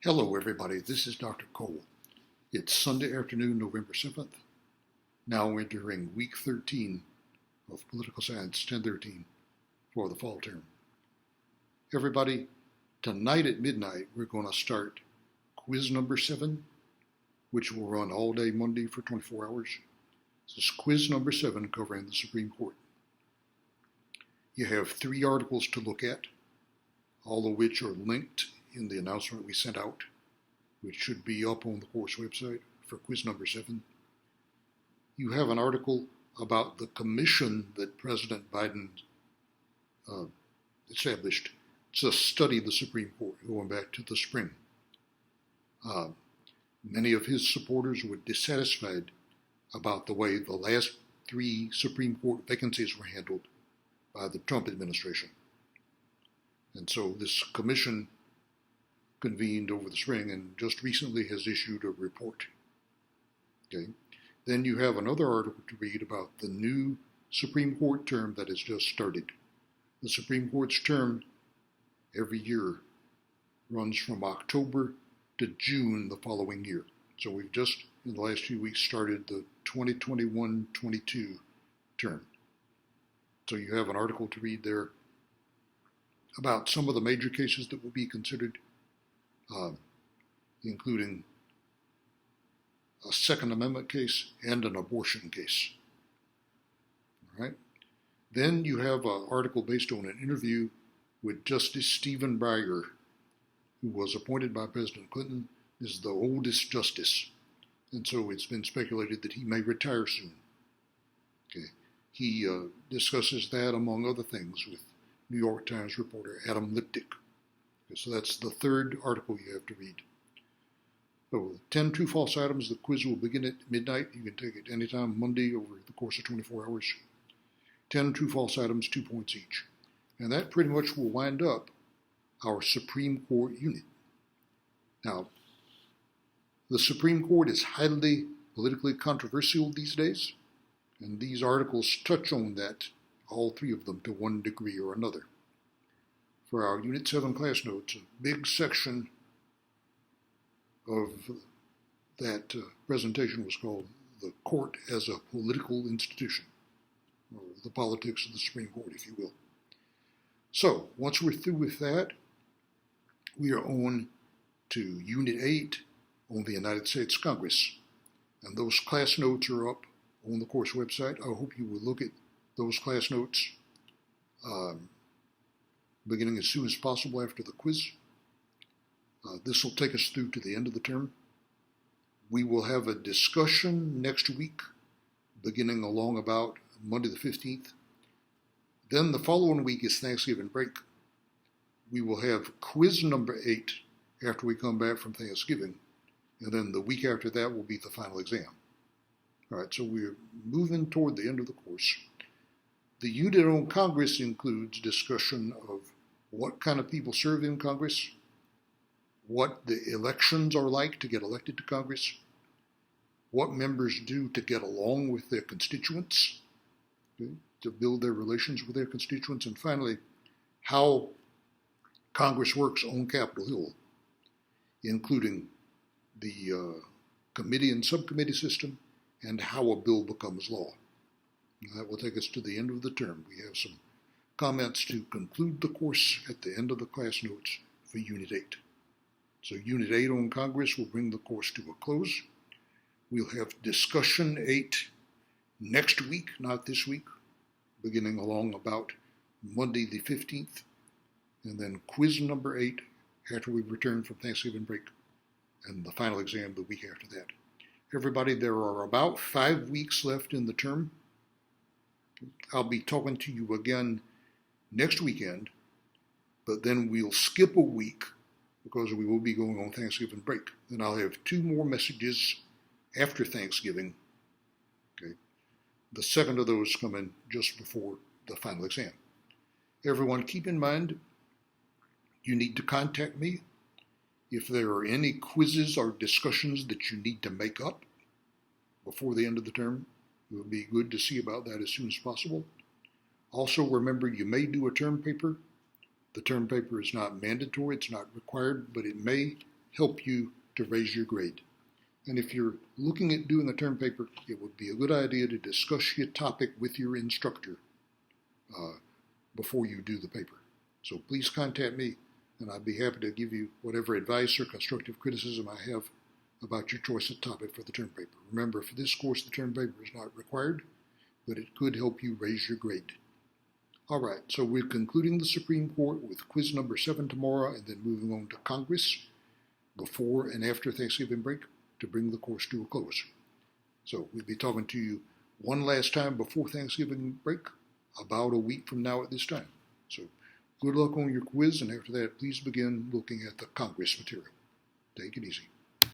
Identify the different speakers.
Speaker 1: Hello everybody, this is Dr. Cole. It's Sunday afternoon, November 7th, now entering week 13 of Political Science 1013 for the fall term. Everybody, tonight at midnight we're going to start quiz number 7, which will run all day Monday for 24 hours. This is quiz number 7 covering the Supreme Court. You have 3 articles to look at, all of which are linked in the announcement we sent out, which should be up on the course website for quiz number 7. You have an article about the commission that President Biden established to study the Supreme Court going back to the spring. Many of his supporters were dissatisfied about the way the last 3 Supreme Court vacancies were handled by the Trump administration. And so this commission convened over the spring and just recently has issued a report. Okay. Then you have another article to read about the new Supreme Court term that has just started. The Supreme Court's term every year runs from October to June the following year. So we've just, in the last few weeks, started the 2021-22 term. So you have an article to read there about some of the major cases that will be considered, including a Second Amendment case and an abortion case. All right. Then you have an article based on an interview with Justice Stephen Breyer, who was appointed by President Clinton as the oldest justice. And so it's been speculated that he may retire soon. Okay. He discusses that, among other things, with New York Times reporter Adam Lipnick. Okay, so that's the third article you have to read. So 10 true-false items. The quiz will begin at midnight. You can take it anytime Monday over the course of 24 hours. 10 true-false items, 2 points each. And that pretty much will wind up our Supreme Court unit. Now, the Supreme Court is highly politically controversial these days, and these articles touch on that, all 3 of them, to one degree or another. For our Unit 7 class notes, a big section of that presentation was called The Court as a Political Institution, or the politics of the Supreme Court, if you will. So, once we're through with that, we are on to Unit 8 on the United States Congress. And those class notes are up on the course website. I hope you will look at those class notes beginning as soon as possible after the quiz. This will take us through to the end of the term. We will have a discussion next week, beginning along about Monday the 15th. Then the following week is Thanksgiving break. We will have quiz number 8 after we come back from Thanksgiving. And then the week after that will be the final exam. All right, so we're moving toward the end of the course. The unit on Congress includes discussion of what kind of people serve in Congress, what the elections are like to get elected to Congress, what members do to get along with their constituents, okay, to build their relations with their constituents, and finally, how Congress works on Capitol Hill, including the committee and subcommittee system, and how a bill becomes law. And that will take us to the end of the term. We have some comments to conclude the course at the end of the class notes for Unit 8. So Unit 8 on Congress will bring the course to a close. We'll have Discussion 8 next week, not this week, beginning along about Monday the 15th, and then quiz number 8 after we return from Thanksgiving break, and the final exam the week after that. Everybody, there are about 5 weeks left in the term. I'll be talking to you again next weekend, but then we'll skip a week because we will be going on Thanksgiving break. Then I'll have 2 more messages after Thanksgiving. Okay. The second of those come in just before the final exam. Everyone, keep in mind, you need to contact me if there are any quizzes or discussions that you need to make up before the end of the term. It would be good to see about that as soon as possible. Also, remember, you may do a term paper. The term paper is not mandatory, it's not required, but it may help you to raise your grade. And if you're looking at doing a term paper, it would be a good idea to discuss your topic with your instructor before you do the paper. So please contact me, and I'd be happy to give you whatever advice or constructive criticism I have about your choice of topic for the term paper. Remember, for this course, the term paper is not required, but it could help you raise your grade. All right, so we're concluding the Supreme Court with quiz number 7 tomorrow, and then moving on to Congress before and after Thanksgiving break to bring the course to a close. So we'll be talking to you one last time before Thanksgiving break, about a week from now at this time. So good luck on your quiz, and after that, please begin looking at the Congress material. Take it easy.